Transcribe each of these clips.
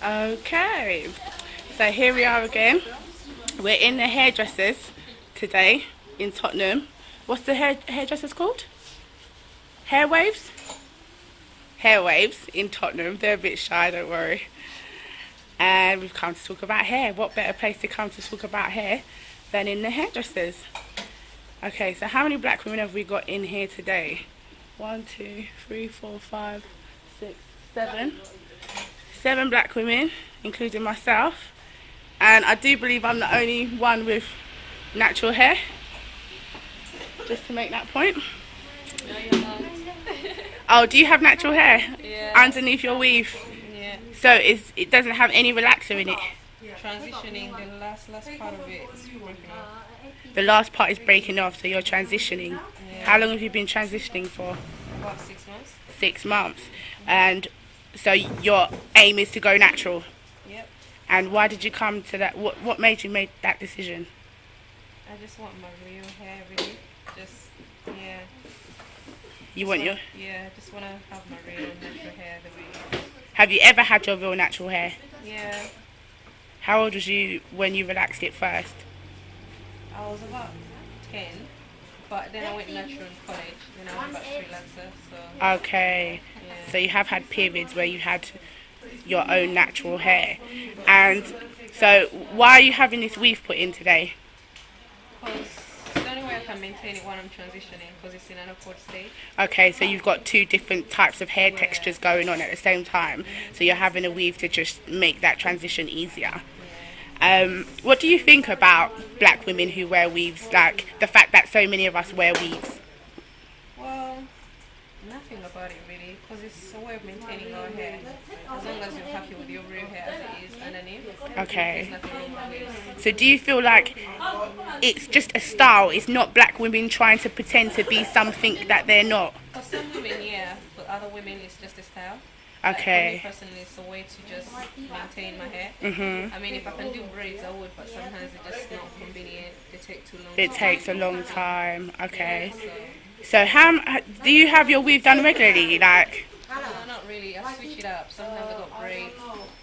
Okay, so here we are again. We're in the hairdressers today in Tottenham. What's the hairdressers called? Hair Waves? Hair Waves in Tottenham. They're a bit shy, don't worry. And we've come to talk about hair. What better place to come to talk about hair than in the hairdressers? Okay, so how many black women have we got in here today? 1, 2, 3, 4, 5, 6, 7. 7 black women, including myself. And I do believe I'm the only one with natural hair. Just to make that point. No, you're not. Oh, do you have natural hair? Yeah. Underneath your weave? Yeah. So it doesn't have any relaxer in it? Transitioning, the last part of it is breaking off. The last part is breaking off, so you're transitioning. Yeah. How long have you been transitioning for? About 6 months. 6 months. And so your aim is to go natural? Yep. And why did you come to that? What made you make that decision? I just want my real hair, really. Just, yeah. You want your... Yeah, I just want to have my real natural hair the way it is. Have you ever had your real natural hair? Yeah. How old was you when you relaxed it first? I was about 10, but then I went natural in college. Then I went back to relaxer, so... Okay. Yeah. So you have had periods where you had your own natural hair. And so why are you having this weave put in today? Because it's the only way I can maintain it while I'm transitioning, because it's in an upward state. Okay, so you've got 2 different types of hair textures going on at the same time. So you're having a weave to just make that transition easier. What do you think about black women who wear weaves? Like the fact that so many of us wear weaves? Well, nothing about it really, because it's a way of maintaining our hair. As long as you're happy with your real hair as it is underneath, Okay. there's nothing wrong with it. So do you feel like it's just a style? It's not black women trying to pretend to be something that they're not? For some women, yeah. For other women, it's just a style. Okay. Like for me personally, it's a way to just maintain my hair. Mhm. I mean, if I can do braids, I would, but sometimes it's just not convenient. They take too long. It takes a long time. Okay. So, So how do you have your weave done regularly? Like, no, not really. I switch it up. Sometimes I got braids.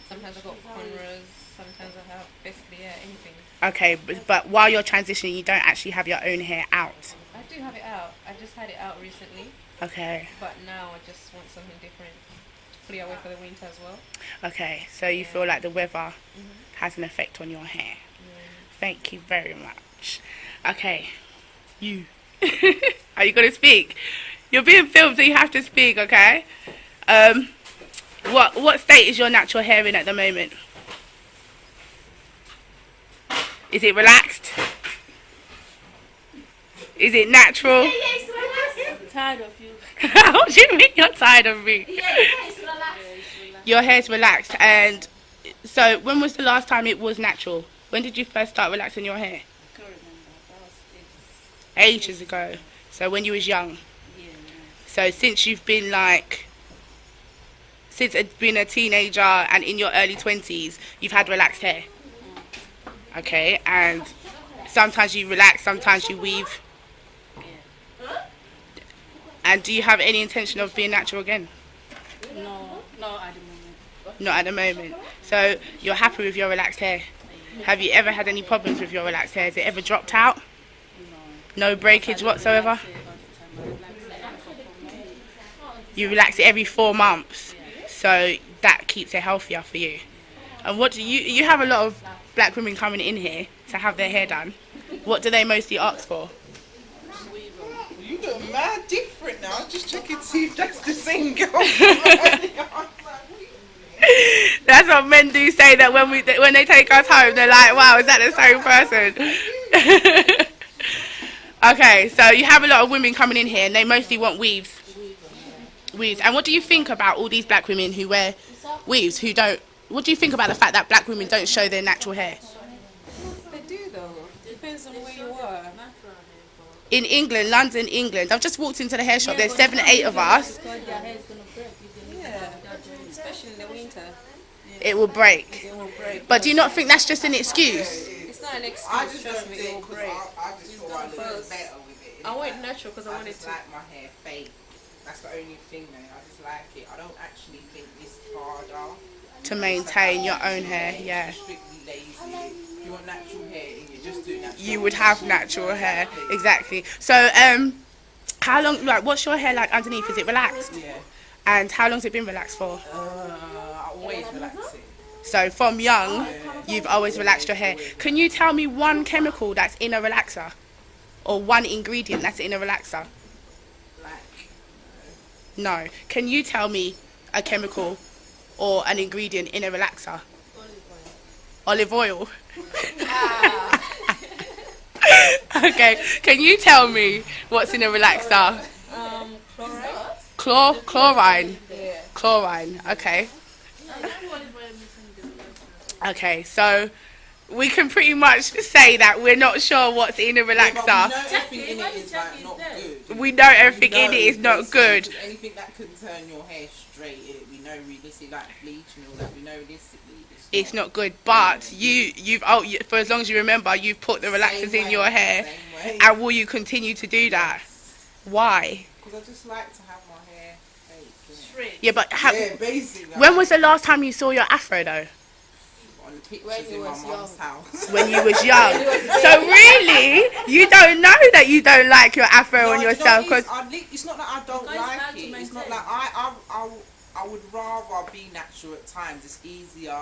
Sometimes I got cornrows. Sometimes I have basically anything. okay, but while you're transitioning, you don't actually have your own hair out. I do have it out. I just had it out recently, Okay. but now I just want something different. Clear away for the winter as well. Okay. So you feel like the weather has an effect on your hair. Yeah. Thank you very much. Okay. You. Are you gonna speak? You're being filmed, so you have to speak. Okay. What state is your natural hair in at the moment? Is it relaxed? Is it natural? I'm tired of you. What do you mean you're tired of me? Your hair's relaxed, and so when was the last time it was natural? When did you first start relaxing your hair? I can't remember. That was Ages ago. So when you was young. yeah. So since you've been been a teenager and in your early 20s, you've had relaxed hair. Okay, and sometimes you relax, sometimes you weave. And do you have any intention of being natural again? No, at the moment. Not at the moment. So you're happy with your relaxed hair? Have you ever had any problems with your relaxed hair? Has it ever dropped out? No. No breakage whatsoever? You relax it every 4 months, so that keeps it healthier for you. And what do you have a lot of black women coming in here to have their hair done? What do they mostly ask for? You look mad different now. Just checking to see if that's the same girl. That's what men do say, that when they take us home, they're like, wow, is that the same person? Okay, so you have a lot of women coming in here and they mostly want weaves. Weaves. And what do you think about all these black women who wear weaves, who don't... What do you think about the fact that black women don't show their natural hair? They do though. Depends on where you are. In England, London, England, I've just walked into the hair shop, there's 7 or 8 of us. Yeah, especially in the winter. It will break. It will break. But do you not think that's just an excuse? It's not an I excuse, just trust don't me, it will think, break. I just thought I looked better with it. I went natural because I I wanted just to. like my hair fake. That's the only thing, man. I just like it. I don't actually think this harder. to maintain your own hair. Yeah, Strictly lazy. If you want natural hair, you just do natural. you would have natural hair. Exactly. So, how long? Like, what's your hair like underneath? Is it relaxed? Yeah. And how long's it been relaxed for? I always relax it. So from young, you've always relaxed your hair. Can you tell me one chemical that's in a relaxer? Or one ingredient that's in a relaxer? Like, No. Can you tell me a chemical or an ingredient in a relaxer? Olive oil. Okay. Can you tell me what's in a relaxer? Chloride. Chlorine. Yeah. Chlorine. Okay. Okay. So we can pretty much say that we're not sure what's in a but we relaxer. know everything in it is like not good. We know everything in it is not basically, good. Anything that can turn your hair straight, we know realistically, like bleach and all that, we know realistically It's not good, but you've for as long as you remember, you've put the relaxers in your hair, and will you continue to do that? Why? Because I just like to have my hair fake. Straight. Yeah, but Yeah, basically. when was the last time you saw your afro though? On the pictures When you in my was mum's house. When you was young. So really, you don't know that you don't like your afro No, on you know yourself what it because is? It's not that I don't Guys like have to it. It's maintain. not like I would rather be natural at times. It's easier.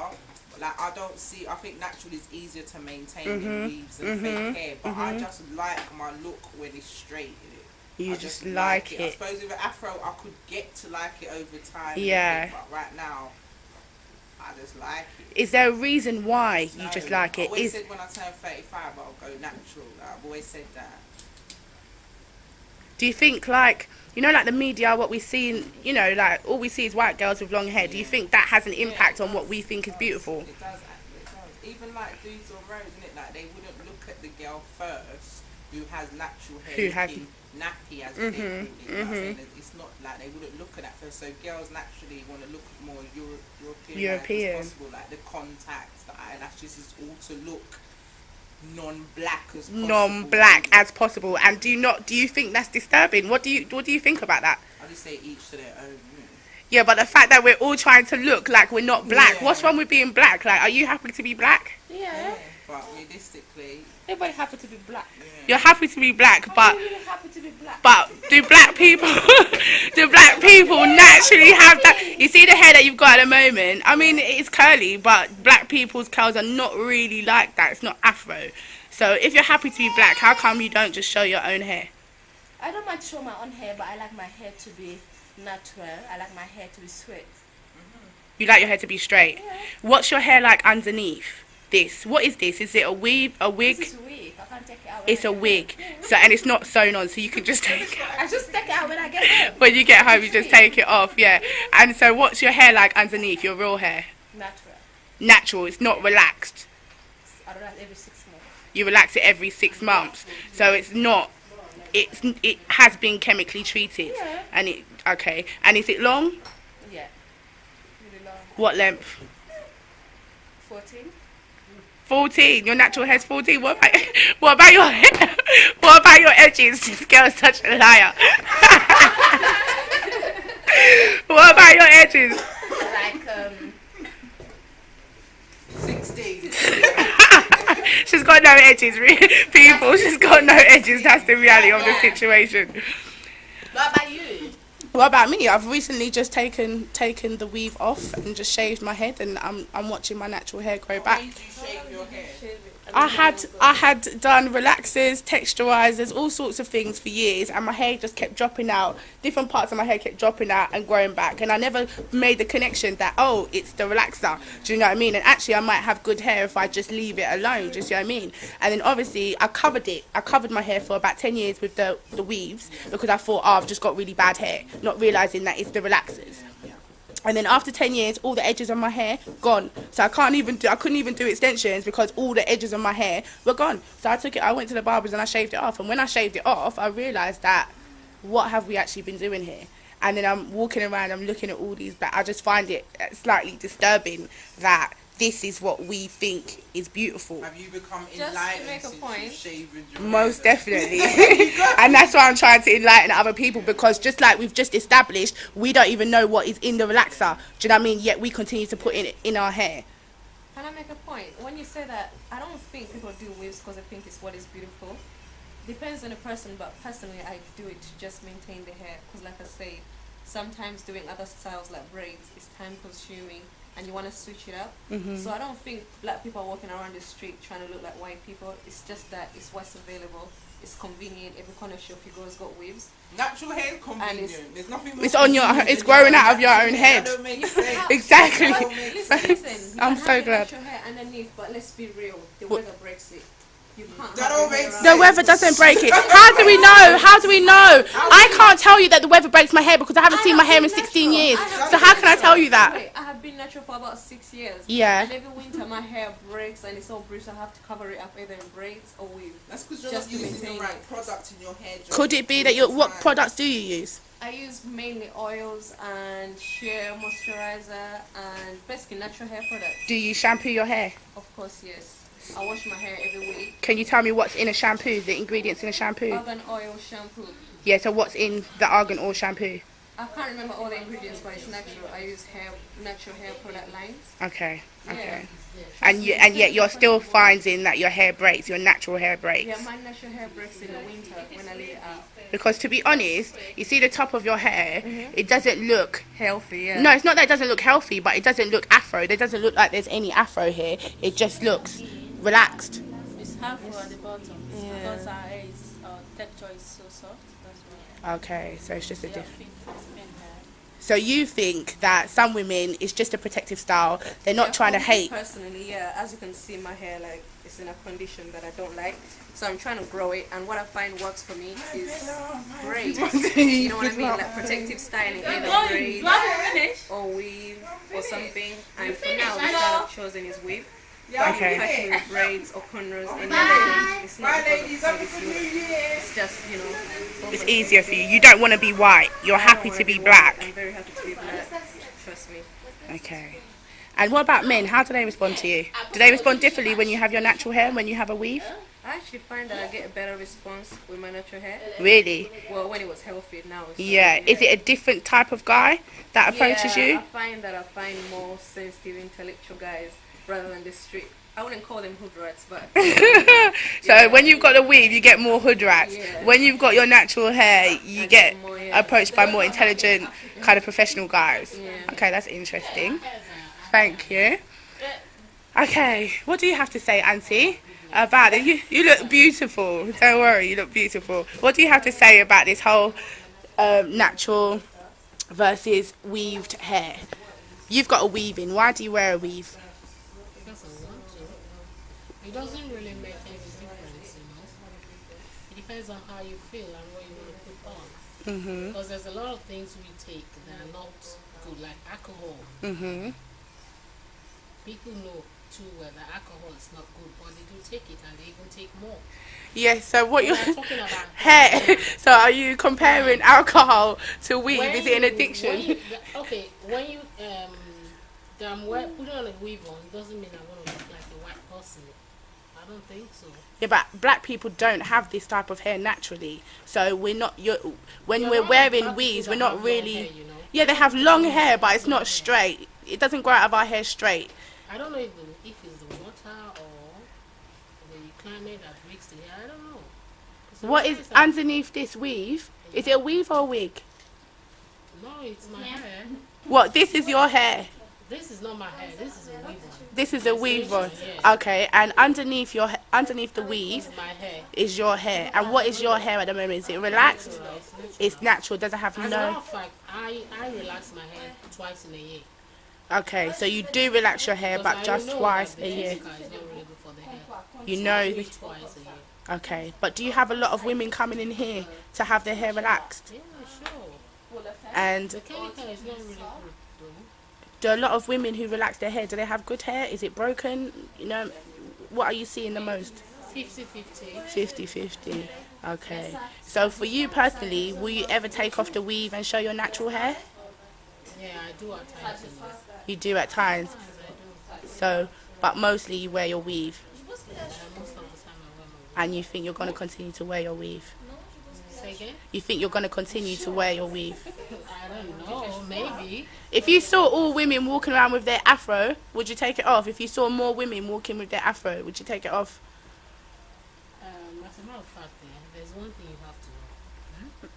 Like I don't see. I think natural is easier to maintain than weaves and fake hair. But I just like my look when it's straight. you I just like I it. suppose with an afro, I could get to like it over time. Yeah. But right now, I just like it. Is there a reason why you No, just like I it? always Is said when I turn 35, I'll go natural. I've always said that. do you think like like the media, what we see, like all we see is white girls with long hair. Do you think that has an impact on what we think is beautiful? It does, actually, it does. Even like dudes on road, isn't it? Like they wouldn't look at the girl first who has natural hair, Who has- looking nappy as they call it. You know what I'm saying? It's not like they wouldn't look at that first. So girls naturally want to look more European as possible. Like the contacts, the eyelashes, is all to look non-black as possible. Non-black as possible. And do you think that's disturbing? What do you think about that? I just say each to their own. Yeah, but the fact that we're all trying to look like we're not black, Yeah. what's wrong with being black? Like, are you happy to be black? Yeah. But realistically, Everybody happy to be black. You're happy to be black, but I'm really happy to be black. do black people naturally have that? You see the hair that you've got at the moment? I mean, it's curly, but black people's curls are not really like that. It's not afro. So if you're happy to be black, how come you don't just show your own hair? I don't mind show my own hair, but I like my hair to be natural. I like my hair to be straight. You like your hair to be straight. Yeah. What's your hair like underneath this? What is this? Is it a weave? A wig? This is a wig. I can't take it out. It's a wig. So, and it's not sewn on, so you can just take it. I just take it out when I get home. When you get home, you just take it off, yeah. And so what's your hair like underneath, your real hair? Natural. Natural, it's not relaxed. I don't have every 6 months. You relax it every 6 months. So it has been chemically treated. Yeah. And okay. And is it long? Yeah. Really long. What length? 14. 14. Your natural hair's 14. What about your hair? What about your edges? This girl's such a liar. What about your edges? Like 16. She's got no edges, people. She's got no edges. That's the reality of the situation. What about you? What about me? I've recently just taken the weave off and just shaved my head, and I'm watching my natural hair grow back. Why did you shave your hair? I had done relaxers, texturizers, all sorts of things for years, and my hair just kept dropping out. Different parts of my hair kept dropping out and growing back, and I never made the connection that, oh, it's the relaxer. Do you know what I mean? And actually, I might have good hair if I just leave it alone. Do you see what I mean? And then obviously, I covered it. I covered my hair for about 10 years with the weaves because I thought, oh, I've just got really bad hair, not realizing that it's the relaxers. And then after 10 years, all the edges of my hair gone. So I couldn't even do extensions because all the edges of my hair were gone. So I went to the barbers and I shaved it off. And when I shaved it off, I realised that what have we actually been doing here? And then I'm walking around, I'm looking at all these, but I just find it slightly disturbing that this is what we think is beautiful. Have you become Just to enlightened make a since point. you've shaven your Most hair? definitely. And that's why I'm trying to enlighten other people, because just like we've just established, we don't even know what is in the relaxer. Do you know what I mean? Yet we continue to put it in our hair. Can I make a point? When you say that, I don't think people do waves because they think it's what is beautiful. Depends on the person, but personally, I do it to just maintain the hair. Because, like I say, sometimes doing other styles like braids is time consuming and you want to switch it up. So I don't think black people are walking around the street trying to look like white people. It's just that it's what's available. It's convenient. Every corner shop you go has got waves. Natural hair is convenient. it's- There's nothing more It's on your, convenient it's than growing out of your natural own hair. head. That don't make sense. Exactly. That don't make sense. Listen, I'm you so can have glad. your hair underneath, but let's be real. The weather breaks it. You can't. That have don't your hair make around. The weather doesn't break it. How do we know? How do we know? I can't tell you that the weather breaks my hair because I haven't seen my hair in 16 years. So how can I tell you that? Wait, I have been natural for about 6 years. Yeah. And every winter my hair breaks and it's all bruised. I have to cover it up either in braids or weave. That's because you're Just not to using the maintain right it. product in your hair. Could it be that you? What products do you use? I use mainly oils and sheer moisturizer and basically natural hair products. Do you shampoo your hair? Of course, yes. I wash my hair every week. Can you tell me what's in a shampoo? The ingredients in a shampoo? Argan oil shampoo. Yeah. So what's in the argan oil shampoo? I can't remember all the ingredients, but it's natural. I use natural hair product lines. Okay. Okay. Yeah. And yet you're still finding that your hair breaks, your natural hair breaks. Yeah, my natural hair breaks in the winter when I leave it out. Because to be honest, you see the top of your hair, it doesn't look. Healthy, yeah. No, it's not that it doesn't look healthy, but it doesn't look afro. There doesn't look like there's any afro here. It just looks relaxed. It's half at the bottom. It's Yeah. because our hair is, texture is so soft. That's why. Okay, so it's just a They are different. fit for men hair. So you think that some women, it's just a protective style. They're not Yeah, trying to for me hate. Personally, yeah, as you can see, my hair like it's in a condition that I don't like, so I'm trying to grow it. And what I find works for me is braids. You know what I mean? Like protective styling, either braids or weave or something. And for now, the style I've chosen is weave. Okay. Catch me with braids or cornrows, any of them. It's not because of this look. It's just It's easier for you. You don't want to be white. You're happy to be black. I'm very happy to be black. Trust me. Okay. And what about men? How do they respond to you? Do they respond differently when you have your natural hair and when you have a weave? I actually find that I get a better response with my natural hair. Really? Well, when it was healthy, now it's Yeah. Is it a different type of guy that approaches I you? find that I find more sensitive, intellectual guys rather than the street. I wouldn't call them hood rats, but So when you've got a weave, you get more hood rats. Yeah. When you've got your natural hair, you I get get more, yeah. approached by more intelligent, kind of professional guys. Yeah. Okay, that's interesting. Thank you. Okay, what do you have to say, Auntie, about it? You look beautiful. Don't worry, you look beautiful. What do you have to say about this whole natural versus weaved hair? You've got a weave in. Why do you wear a weave? Because I want to. It doesn't really make any difference, you know. It depends on how you feel and what you want to put on. Because there's a lot of things we take that are not good, like alcohol. People know too well that alcohol is not good, but they do take it and they even take more. Yes, so what We you're are talking about hair. So are you comparing alcohol to weave? when Is it an you- addiction? when you- okay, when you put on a weave on, doesn't mean I'm going to look like a white person. I don't think so. Yeah, but black people don't have this type of hair naturally. So we're not. When There we're are a lot of wearing black weaves, people we're that not have long really. hair, you know. Yeah, they have long hair, but it's not straight. It doesn't grow out of our hair straight. I don't know if it's the water or the climate that makes the hair. I don't know. What is Sometimes I- underneath this weave? Is it a weave or a wig? No, it's my hair. What? This is your hair. This is not my hair. This is a weave on. This is a weave on. Yes. Okay, and underneath the weave This is my hair. is your hair. And what is your hair at the moment? Is it relaxed? Natural, it's natural. It's natural. Doesn't have As a matter no. of fact, I relax my hair twice in a year. Okay, so you do relax your hair, Because but I just know twice that a the year. Jessica is not really good for the hair. You So I know. do it twice a year. Okay, but do you have a lot of women coming in here to have their hair relaxed? Yeah, sure. And The chemical is not really good though. do a lot of women who relax their hair, do they have good hair? Is it broken? You know, what are you seeing the most? 50-50. 50-50. Okay. So for you personally, will you ever take off the weave and show your natural hair? Yeah, I do at times. You know. You do at times. Sometimes I do. So, but mostly you wear your weave, Most of the time I wear my weave. and you think you're going to continue to wear your weave. Say again? You think you're going to continue to wear your weave. I don't know, maybe. If you saw all women walking around with their afro, would you take it off? If you saw more women walking with their afro, would you take it off? As a matter of fact, there's one thing you have to know.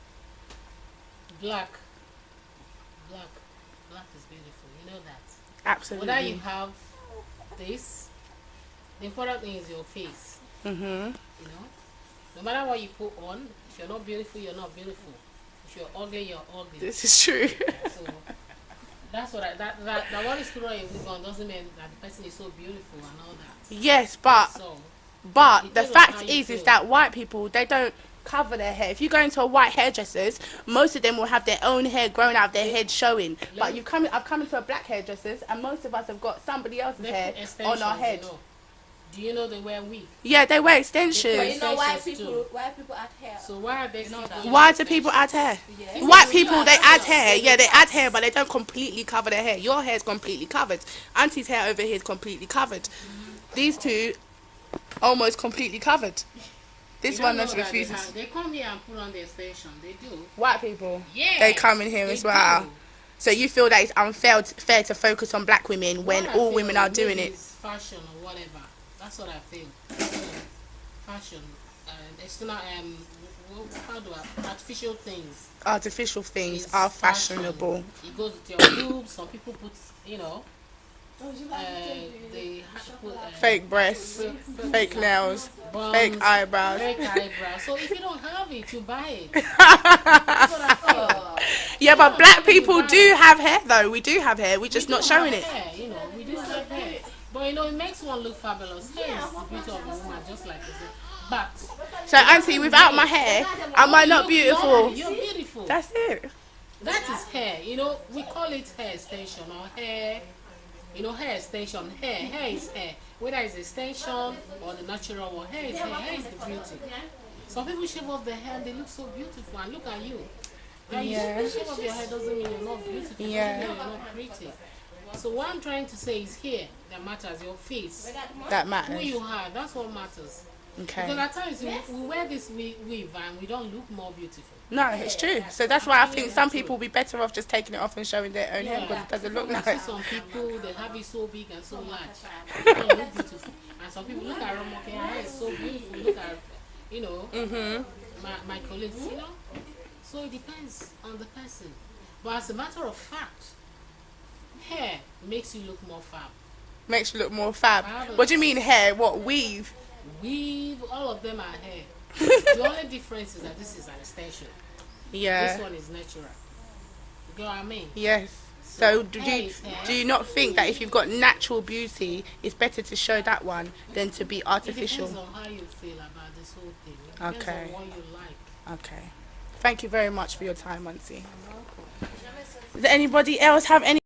Black. Black is beautiful. You know that. Absolutely. Whether you have this, the important thing is your face. Mhm. You know, no matter what you put on, if you're not beautiful, you're not beautiful. If you're ugly, you're ugly. This is true. So that's what that what is put on a wig on doesn't mean that the person is so beautiful and all that. Yes, but So But the depends on fact how you is feel. that white people, they don't cover their hair. If you go into a white hairdresser's, most of them will have their own hair growing out of their head showing. But I've come into a black hairdresser's, and most of us have got somebody else's they hair put on extensions, our head. You know. Do you know they wear wig? Yeah, they wear But extensions. you know why Extensions people too. add hair? So why are they still doing Why do people add hair? Yeah. White people, they add hair. Yeah, they add hair, but they don't completely cover their hair. Your hair's completely covered. Auntie's hair over here is completely covered. These two, almost completely covered. This You one don't is know that refusing. they come here and put on the extension. They do. White people, Yeah. they come in here they as well. do. So you feel that it's fair to focus on black women when What I all feel women are maybe doing it? it's fashion or whatever. That's what I feel. Fashion. External, how do I, artificial things. Artificial things It's are fashion. fashionable. It goes with your boobs. Some people put, you know, they have to put Fake breasts, fake nails, buns, fake eyebrows. fake eyebrows. So if you don't have it, you buy it. That's what I feel. Yeah, but black people do have hair though. We do have hair. We're just We not do showing have it. hair, you know, we do have hair. But you know, it makes one look fabulous. Hair is the beauty of a woman, just like you said. But So auntie, without my hair, am I not beautiful? You're beautiful. That's it. That is hair. You know, we call it hair extension or hair. You know, hair extension. Hair is hair. Whether it's extension or the natural one, hair is hair. Hair is the beauty. Some people shave off their hair and they look so beautiful. And look at you. And Yeah. you shave off your hair doesn't mean you're not beautiful. Yeah. Doesn't mean you're not pretty. So what I'm trying to say is hair that matters. Your face, That who matters. you are. That's what matters. Because Okay. at times we wear this weave and we don't look more beautiful. No, it's true. So that's why I think some people will be better off just taking it off and showing their own hair because it doesn't look I see nice. some people, they have it so big and so large. They don't look beautiful. And some people look at Romoke, her hair is so beautiful. Look at, you know, my colleagues, you know. So it depends on the person. But as a matter of fact, hair makes you look more fab. Makes you look more fab. What do you mean hair? What, weave? Weave, all of them are hair. The only difference is that this is an extension. Yeah. This one is natural. You get what I mean? Yes. So hair is hair. do you not think that if you've got natural beauty, it's better to show that one than to be It artificial? depends on how you feel about this whole thing. It depends Okay. on what you like. Okay. Thank you very much for your time, Auntie. Does anybody else have any